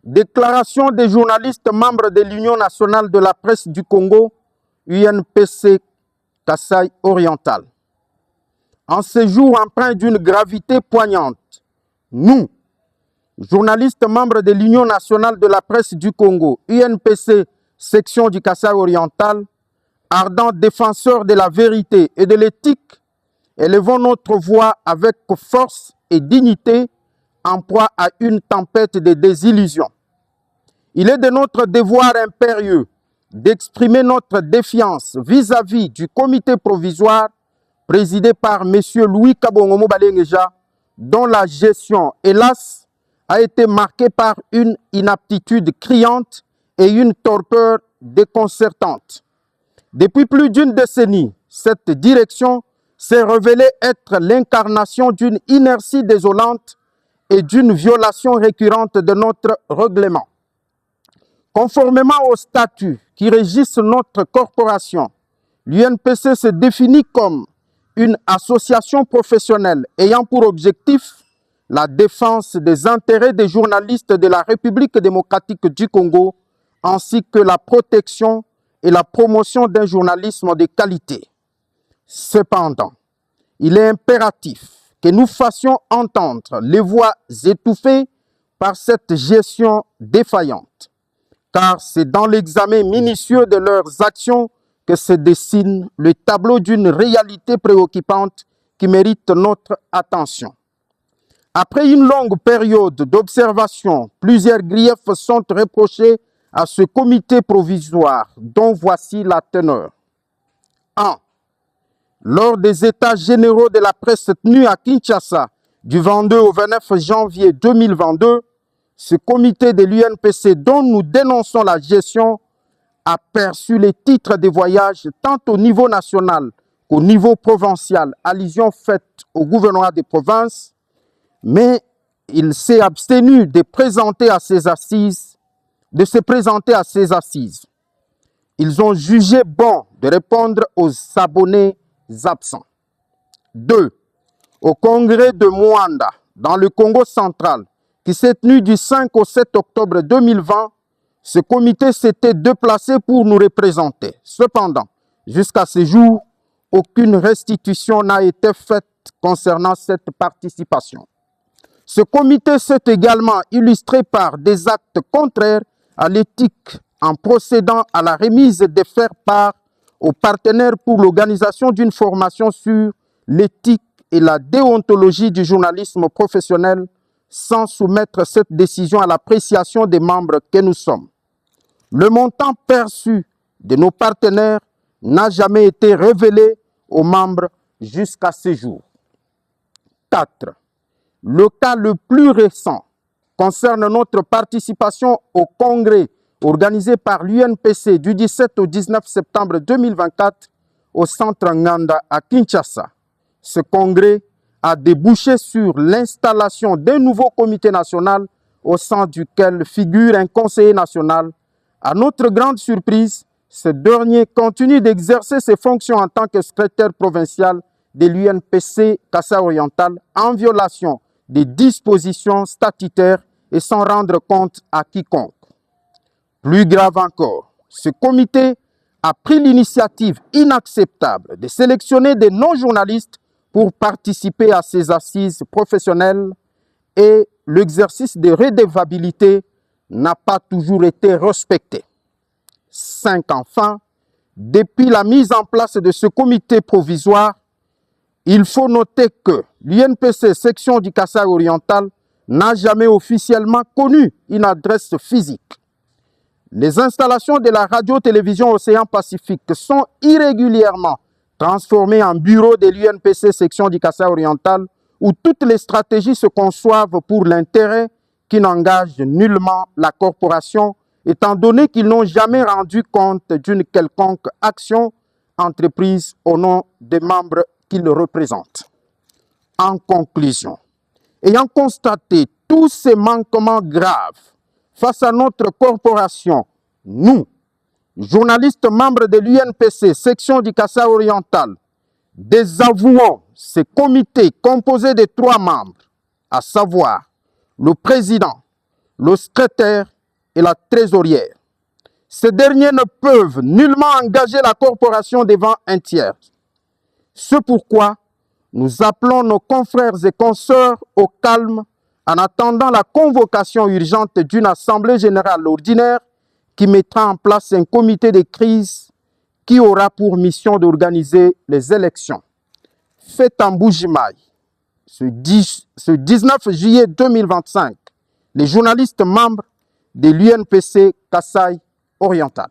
Déclaration des journalistes membres de l'Union nationale de la presse du Congo, UNPC Kasai oriental. En ce jour empreint d'une gravité poignante, nous, journalistes membres de l'Union nationale de la presse du Congo, UNPC section du Kasai oriental, ardents défenseurs de la vérité et de l'éthique, élevons notre voix avec force et dignité en proie à une tempête de désillusions. Il est de notre devoir impérieux d'exprimer notre défiance vis-à-vis du comité provisoire présidé par M. Louis Kabongo Balengeja, dont la gestion, hélas, a été marquée par une inaptitude criante et une torpeur déconcertante. Depuis plus d'une décennie, cette direction s'est révélée être l'incarnation d'une inertie désolante et d'une violation récurrente de notre règlement. Conformément aux statuts qui régissent notre corporation, l'UNPC se définit comme une association professionnelle ayant pour objectif la défense des intérêts des journalistes de la République démocratique du Congo, ainsi que la protection et la promotion d'un journalisme de qualité. Cependant, il est impératif que nous fassions entendre les voix étouffées par cette gestion défaillante, car c'est dans l'examen minutieux de leurs actions que se dessine le tableau d'une réalité préoccupante qui mérite notre attention. Après une longue période d'observation, plusieurs griefs sont reprochés à ce comité provisoire, dont voici la teneur. 1. Lors des états généraux de la presse tenus à Kinshasa du 22 au 29 janvier 2022, ce comité de l'UNPC dont nous dénonçons la gestion a perçu les titres des voyages tant au niveau national qu'au niveau provincial, allusion faite au gouvernement des provinces, mais il s'est abstenu de se présenter à ces assises. Ils ont jugé bon de répondre aux abonnés absents. 2. Au congrès de Mwanda, dans le Congo central, qui s'est tenu du 5 au 7 octobre 2020, ce comité s'était déplacé pour nous représenter. Cependant, jusqu'à ce jour, aucune restitution n'a été faite concernant cette participation. Ce comité s'est également illustré par des actes contraires à l'éthique en procédant à la remise de faire-part aux partenaires pour l'organisation d'une formation sur l'éthique et la déontologie du journalisme professionnel sans soumettre cette décision à l'appréciation des membres que nous sommes. Le montant perçu de nos partenaires n'a jamais été révélé aux membres jusqu'à ce jour. 4. Le cas le plus récent concerne notre participation au congrès organisé par l'UNPC du 17 au 19 septembre 2024 au centre Nganda à Kinshasa. Ce congrès a débouché sur l'installation d'un nouveau comité national au sein duquel figure un conseiller national. À notre grande surprise, ce dernier continue d'exercer ses fonctions en tant que secrétaire provincial de l'UNPC Kasai oriental en violation des dispositions statutaires et sans rendre compte à quiconque. Plus grave encore, ce comité a pris l'initiative inacceptable de sélectionner des non-journalistes pour participer à ces assises professionnelles et l'exercice de redevabilité n'a pas toujours été respecté. 5. Enfin, depuis la mise en place de ce comité provisoire, il faut noter que l'UNPC section du Kasai oriental n'a jamais officiellement connu une adresse physique. Les installations de la radio-télévision Océan Pacifique sont irrégulièrement transformées en bureau de l'UNPC section du Kasai oriental où toutes les stratégies se conçoivent pour l'intérêt qui n'engage nullement la corporation, étant donné qu'ils n'ont jamais rendu compte d'une quelconque action entreprise au nom des membres qu'ils représentent. En conclusion, ayant constaté tous ces manquements graves face à notre corporation, nous, journalistes membres de l'UNPC, section du Kasai oriental, désavouons ce comité composé de 3 membres, à savoir le président, le secrétaire et la trésorière. Ces derniers ne peuvent nullement engager la corporation devant un tiers. C'est pourquoi nous appelons nos confrères et consoeurs au calme en attendant la convocation urgente d'une assemblée générale ordinaire qui mettra en place un comité de crise qui aura pour mission d'organiser les élections. Fait en Bujimaï, ce 19 juillet 2025, les journalistes membres de l'UNPC Kasaï oriental.